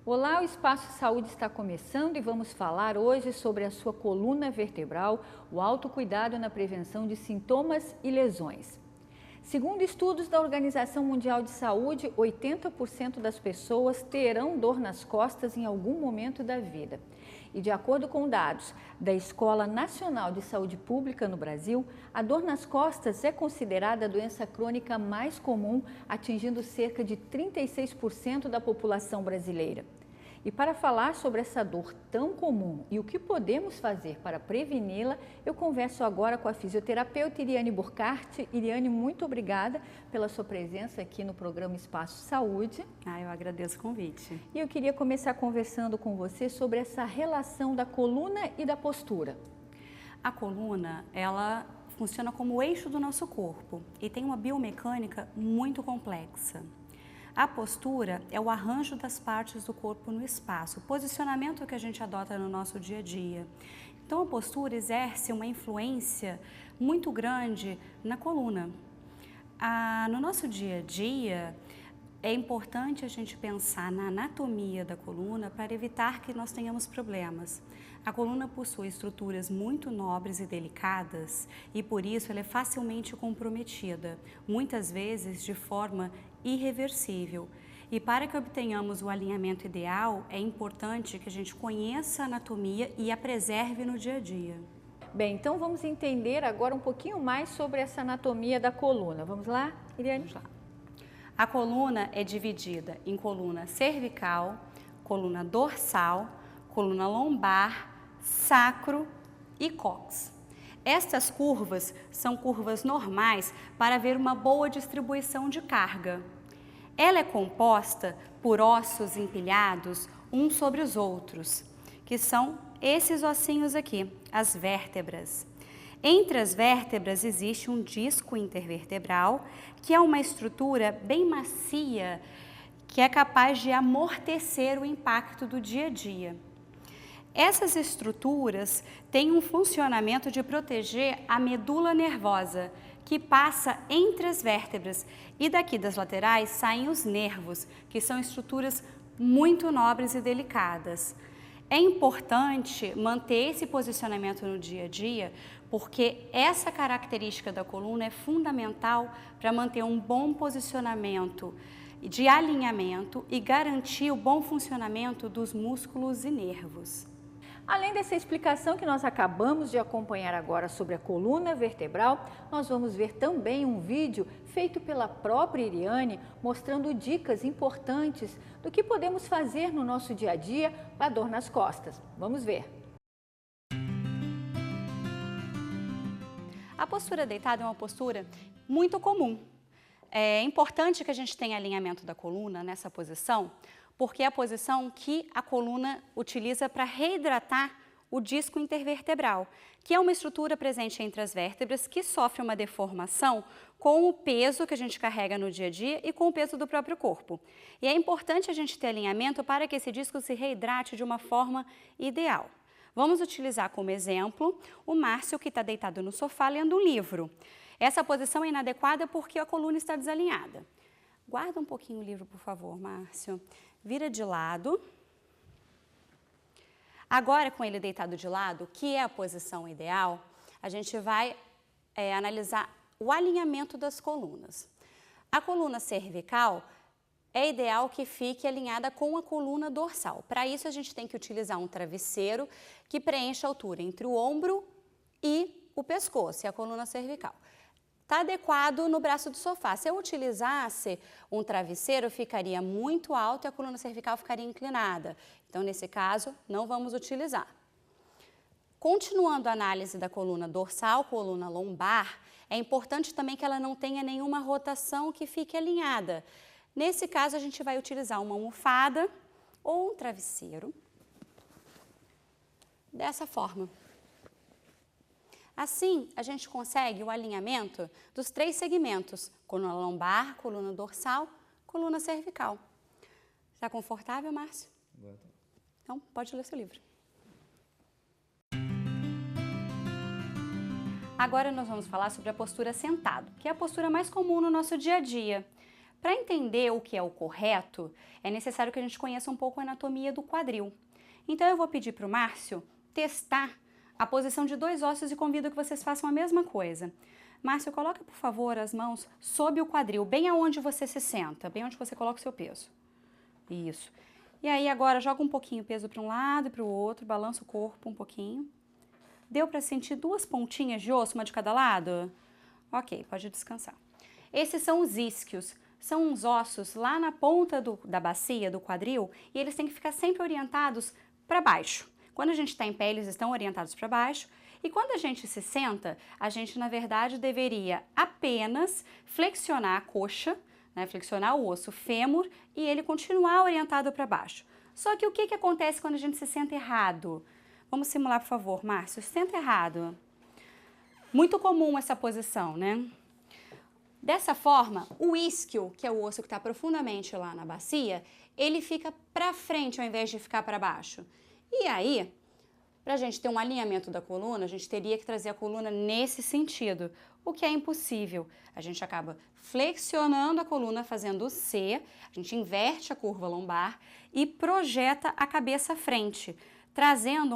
Olá, o Espaço Saúde está começando e vamos falar hoje sobre a sua coluna vertebral, o autocuidado na prevenção de sintomas e lesões. Segundo estudos da Organização Mundial de Saúde, 80% das pessoas terão dor nas costas em algum momento da vida. E de acordo com dados da Escola Nacional de Saúde Pública no Brasil, a dor nas costas é considerada a doença crônica mais comum, atingindo cerca de 36% da população brasileira. E para falar sobre essa dor tão comum e o que podemos fazer para preveni-la, eu converso agora com a fisioterapeuta Iriane Burkhardt. Iriane, muito obrigada pela sua presença aqui no programa Espaço Saúde. Eu agradeço o convite. E eu queria começar conversando com você sobre essa relação da coluna e da postura. A coluna, ela funciona como o eixo do nosso corpo e tem uma biomecânica muito complexa. A postura é o arranjo das partes do corpo no espaço, o posicionamento que a gente adota no nosso dia a dia. Então, a postura exerce uma influência muito grande na coluna. No nosso dia a dia, é importante a gente pensar na anatomia da coluna para evitar que nós tenhamos problemas. A coluna possui estruturas muito nobres e delicadas e por isso ela é facilmente comprometida, muitas vezes de forma irreversível. E para que obtenhamos o alinhamento ideal, é importante que a gente conheça a anatomia e a preserve no dia a dia. Bem, então vamos entender agora um pouquinho mais sobre essa anatomia da coluna. Vamos lá, Iriane? Vamos lá. A coluna é dividida em coluna cervical, coluna dorsal, coluna lombar, sacro e cóccix. Estas curvas são curvas normais para haver uma boa distribuição de carga. Ela é composta por ossos empilhados uns sobre os outros, que são esses ossinhos aqui, as vértebras. Entre as vértebras existe um disco intervertebral, que é uma estrutura bem macia, que é capaz de amortecer o impacto do dia a dia. Essas estruturas têm um funcionamento de proteger a medula nervosa, que passa entre as vértebras, e daqui das laterais saem os nervos, que são estruturas muito nobres e delicadas. É importante manter esse posicionamento no dia a dia, porque essa característica da coluna é fundamental para manter um bom posicionamento de alinhamento e garantir o bom funcionamento dos músculos e nervos. Além dessa explicação que nós acabamos de acompanhar agora sobre a coluna vertebral, nós vamos ver também um vídeo feito pela própria Iriane, mostrando dicas importantes do que podemos fazer no nosso dia a dia para dor nas costas. Vamos ver. A postura deitada é uma postura muito comum. É importante que a gente tenha alinhamento da coluna nessa posição, porque é a posição que a coluna utiliza para reidratar o disco intervertebral, que é uma estrutura presente entre as vértebras que sofre uma deformação com o peso que a gente carrega no dia a dia e com o peso do próprio corpo. E é importante a gente ter alinhamento para que esse disco se reidrate de uma forma ideal. Vamos utilizar como exemplo o Márcio, que está deitado no sofá lendo um livro. Essa posição é inadequada porque a coluna está desalinhada. Guarda um pouquinho o livro, por favor, Márcio. Vira de lado. Agora, com ele deitado de lado, que é a posição ideal, a gente vai analisar o alinhamento das colunas. A coluna cervical é ideal que fique alinhada com a coluna dorsal. Para isso, a gente tem que utilizar um travesseiro que preencha a altura entre o ombro e o pescoço, e a coluna cervical. Está adequado no braço do sofá. Se eu utilizasse um travesseiro, ficaria muito alto e a coluna cervical ficaria inclinada. Então, nesse caso, não vamos utilizar. Continuando a análise da coluna dorsal, coluna lombar, é importante também que ela não tenha nenhuma rotação que fique alinhada. Nesse caso, a gente vai utilizar uma almofada ou um travesseiro, dessa forma. Assim, a gente consegue o alinhamento dos três segmentos, coluna lombar, coluna dorsal, coluna cervical. Está confortável, Márcio? Então, pode ler seu livro. Agora nós vamos falar sobre a postura sentado, que é a postura mais comum no nosso dia a dia. Para entender o que é o correto, é necessário que a gente conheça um pouco a anatomia do quadril. Então eu vou pedir para o Márcio testar a posição de 2 ossos e convido que vocês façam a mesma coisa. Márcio, coloca por favor as mãos sob o quadril, bem aonde você se senta, bem onde você coloca o seu peso. Isso. E aí agora joga um pouquinho o peso para um lado e para o outro, balança o corpo um pouquinho. Deu para sentir 2 pontinhas de osso, uma de cada lado? Ok, pode descansar. Esses são os isquios, são uns ossos lá na ponta da bacia, do quadril, e eles têm que ficar sempre orientados para baixo. Quando a gente está em pé, eles estão orientados para baixo, e quando a gente se senta, a gente na verdade deveria apenas flexionar a coxa, né, flexionar o osso fêmur e ele continuar orientado para baixo. Só que o que acontece quando a gente se senta errado? Vamos simular, por favor, Márcio, senta errado. Muito comum essa posição, né? Dessa forma, o isquio, que é o osso que está profundamente lá na bacia, ele fica para frente ao invés de ficar para baixo. E aí, para a gente ter um alinhamento da coluna, a gente teria que trazer a coluna nesse sentido, o que é impossível. A gente acaba flexionando a coluna, fazendo o C, a gente inverte a curva lombar e projeta a cabeça à frente, trazendo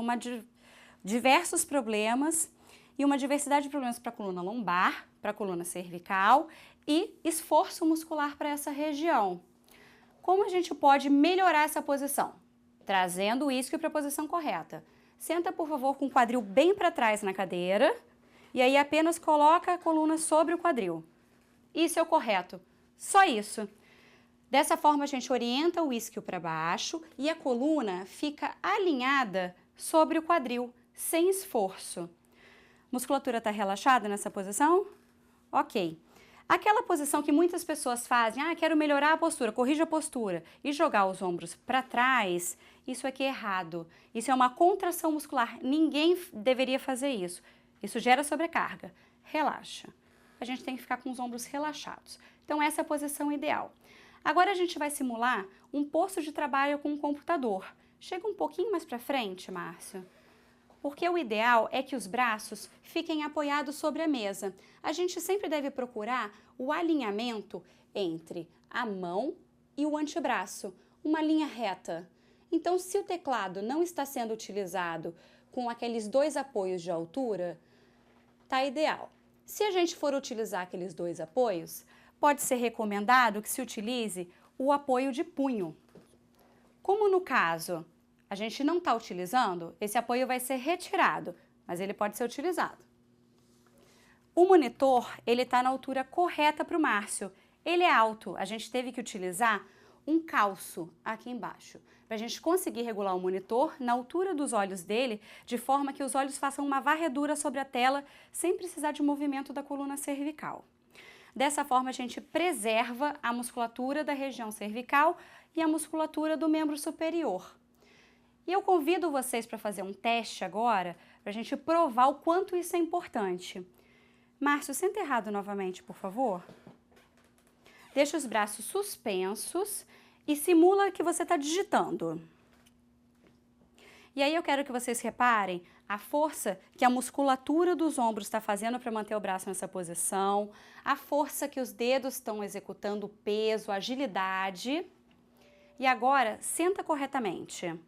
diversos problemas e uma diversidade de problemas para a coluna lombar, para a coluna cervical e esforço muscular para essa região. Como a gente pode melhorar essa posição? Trazendo o isquio para a posição correta. Senta, por favor, com o quadril bem para trás na cadeira e aí apenas coloca a coluna sobre o quadril. Isso é o correto. Só isso. Dessa forma, a gente orienta o isquio para baixo e a coluna fica alinhada sobre o quadril, sem esforço. Musculatura está relaxada nessa posição? Ok. Aquela posição que muitas pessoas fazem, quero melhorar a postura, corrija a postura e jogar os ombros para trás, isso aqui é errado. Isso é uma contração muscular, ninguém deveria fazer isso. Isso gera sobrecarga. Relaxa. A gente tem que ficar com os ombros relaxados. Então essa é a posição ideal. Agora a gente vai simular um posto de trabalho com um computador. Chega um pouquinho mais para frente, Márcio. Porque o ideal é que os braços fiquem apoiados sobre a mesa. A gente sempre deve procurar o alinhamento entre a mão e o antebraço, uma linha reta. Então, se o teclado não está sendo utilizado com aqueles 2 apoios de altura, tá ideal. Se a gente for utilizar aqueles 2 apoios, pode ser recomendado que se utilize o apoio de punho. Como no caso a gente não está utilizando, esse apoio vai ser retirado, mas ele pode ser utilizado. O monitor, ele está na altura correta para o Márcio. Ele é alto, a gente teve que utilizar um calço aqui embaixo, para a gente conseguir regular o monitor na altura dos olhos dele, de forma que os olhos façam uma varredura sobre a tela, sem precisar de movimento da coluna cervical. Dessa forma, a gente preserva a musculatura da região cervical e a musculatura do membro superior. E eu convido vocês para fazer um teste agora, para a gente provar o quanto isso é importante. Márcio, senta errado novamente, por favor. Deixa os braços suspensos e simula que você está digitando. E aí eu quero que vocês reparem a força que a musculatura dos ombros está fazendo para manter o braço nessa posição, a força que os dedos estão executando, o peso, a agilidade. E agora, senta corretamente.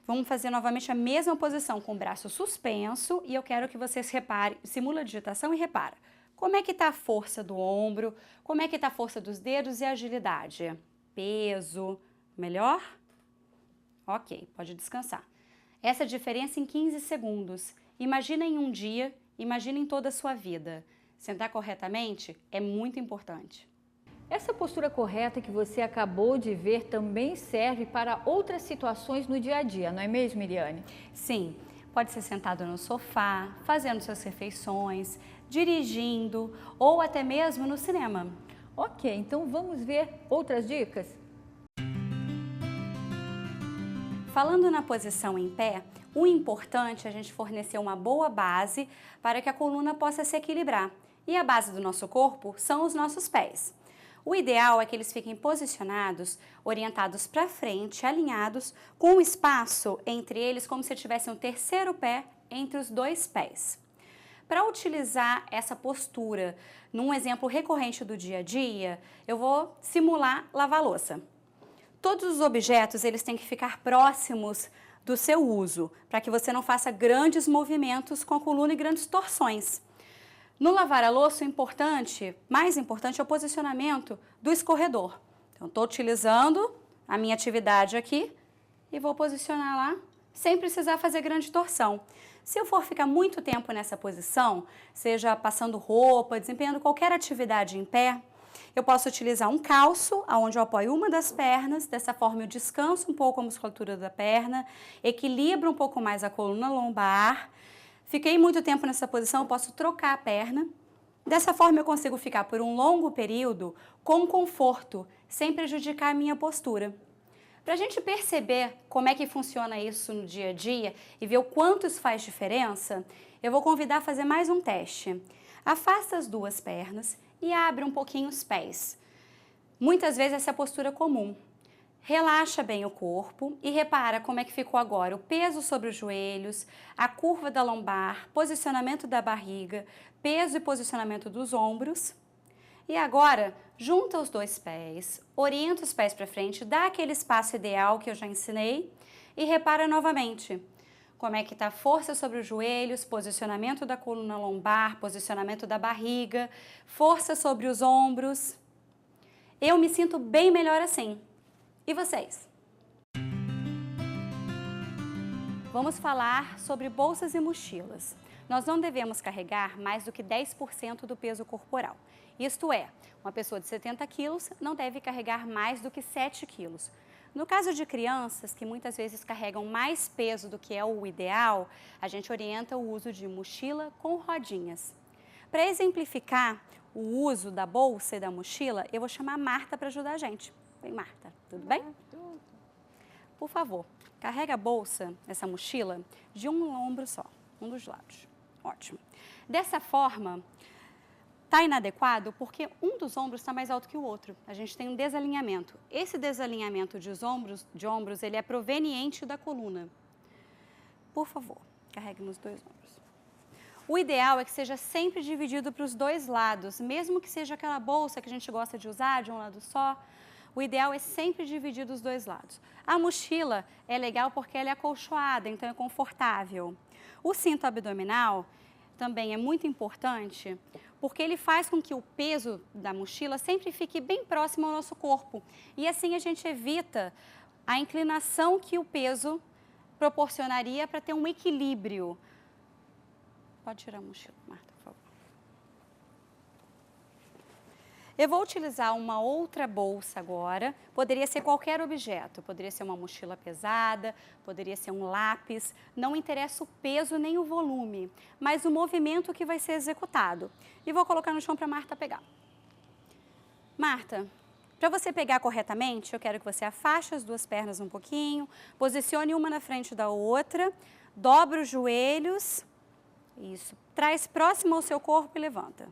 Vamos fazer novamente a mesma posição com o braço suspenso e eu quero que vocês reparem, simula a digitação e repara. Como é que está a força do ombro, como é que está a força dos dedos e a agilidade? Peso, melhor? Ok, pode descansar. Essa diferença em 15 segundos. Imagina em um dia, imagina em toda a sua vida. Sentar corretamente é muito importante. Essa postura correta que você acabou de ver também serve para outras situações no dia a dia, não é mesmo, Miriane? Sim, pode ser sentado no sofá, fazendo suas refeições, dirigindo ou até mesmo no cinema. Ok, então vamos ver outras dicas? Falando na posição em pé, o importante é a gente fornecer uma boa base para que a coluna possa se equilibrar. E a base do nosso corpo são os nossos pés. O ideal é que eles fiquem posicionados, orientados para frente, alinhados, com um espaço entre eles como se tivesse um terceiro pé entre os 2 pés. Para utilizar essa postura num exemplo recorrente do dia a dia, eu vou simular lavar a louça. Todos os objetos eles têm que ficar próximos do seu uso, para que você não faça grandes movimentos com a coluna e grandes torções. No lavar a louça, mais importante é o posicionamento do escorredor. Então, estou utilizando a minha atividade aqui e vou posicionar lá sem precisar fazer grande torção. Se eu for ficar muito tempo nessa posição, seja passando roupa, desempenhando qualquer atividade em pé, eu posso utilizar um calço, onde eu apoio uma das pernas, dessa forma eu descanso um pouco a musculatura da perna, equilibro um pouco mais a coluna lombar. Fiquei muito tempo nessa posição, eu posso trocar a perna. Dessa forma eu consigo ficar por um longo período com conforto, sem prejudicar a minha postura. Para a gente perceber como é que funciona isso no dia a dia e ver o quanto isso faz diferença, eu vou convidar a fazer mais um teste. Afasta as duas pernas e abre um pouquinho os pés. Muitas vezes essa é a postura comum. Relaxa bem o corpo e repara como é que ficou agora o peso sobre os joelhos, a curva da lombar, posicionamento da barriga, peso e posicionamento dos ombros. E agora, junta os dois pés, orienta os pés para frente, dá aquele espaço ideal que eu já ensinei e repara novamente como é que está a força sobre os joelhos, posicionamento da coluna lombar, posicionamento da barriga, força sobre os ombros. Eu me sinto bem melhor assim. E vocês? Vamos falar sobre bolsas e mochilas. Nós não devemos carregar mais do que 10% do peso corporal. Isto é, uma pessoa de 70 quilos não deve carregar mais do que 7 quilos. No caso de crianças, que muitas vezes carregam mais peso do que é o ideal, a gente orienta o uso de mochila com rodinhas. Para exemplificar o uso da bolsa e da mochila, eu vou chamar a Marta para ajudar a gente. Vem, Marta, tudo bem? Tudo. Por favor, carrega a bolsa, essa mochila, de um ombro só, um dos lados. Ótimo. Dessa forma, está inadequado porque um dos ombros está mais alto que o outro. A gente tem um desalinhamento. Esse desalinhamento de ombros, ele é proveniente da coluna. Por favor, carregue nos dois ombros. O ideal é que seja sempre dividido para os dois lados, mesmo que seja aquela bolsa que a gente gosta de usar de um lado só. O ideal é sempre dividir dos dois lados. A mochila é legal porque ela é acolchoada, então é confortável. O cinto abdominal também é muito importante porque ele faz com que o peso da mochila sempre fique bem próximo ao nosso corpo. E assim a gente evita a inclinação que o peso proporcionaria para ter um equilíbrio. Pode tirar a mochila, Marta, por favor. Eu vou utilizar uma outra bolsa agora, poderia ser qualquer objeto, poderia ser uma mochila pesada, poderia ser um lápis, não interessa o peso nem o volume, mas o movimento que vai ser executado. E vou colocar no chão para a Marta pegar. Marta, para você pegar corretamente, eu quero que você afaste as duas pernas um pouquinho, posicione uma na frente da outra, dobra os joelhos, isso, traz próximo ao seu corpo e levanta.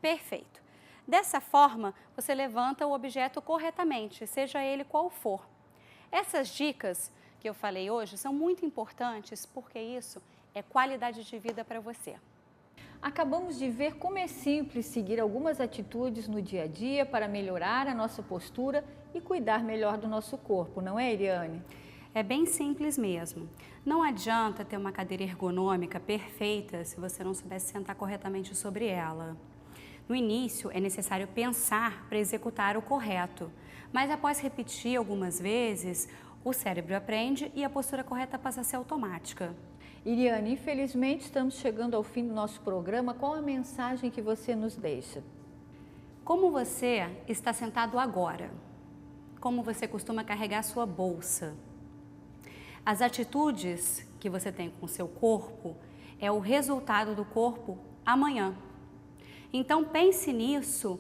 Perfeito. Dessa forma, você levanta o objeto corretamente, seja ele qual for. Essas dicas que eu falei hoje são muito importantes porque isso é qualidade de vida para você. Acabamos de ver como é simples seguir algumas atitudes no dia a dia para melhorar a nossa postura e cuidar melhor do nosso corpo, não é, Iriane? É bem simples mesmo. Não adianta ter uma cadeira ergonômica perfeita se você não souber se sentar corretamente sobre ela. No início, é necessário pensar para executar o correto, mas após repetir algumas vezes, o cérebro aprende e a postura correta passa a ser automática. Iriane, infelizmente estamos chegando ao fim do nosso programa. Qual a mensagem que você nos deixa? Como você está sentado agora? Como você costuma carregar sua bolsa? As atitudes que você tem com o seu corpo é o resultado do corpo amanhã. Então pense nisso,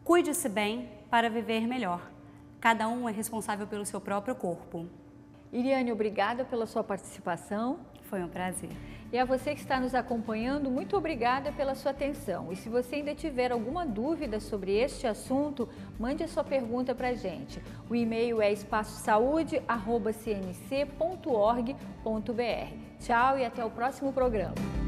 cuide-se bem para viver melhor. Cada um é responsável pelo seu próprio corpo. Iriane, obrigada pela sua participação. Foi um prazer. E a você que está nos acompanhando, muito obrigada pela sua atenção. E se você ainda tiver alguma dúvida sobre este assunto, mande a sua pergunta para a gente. O e-mail é espaçosaude@cnc.org.br. Tchau e até o próximo programa.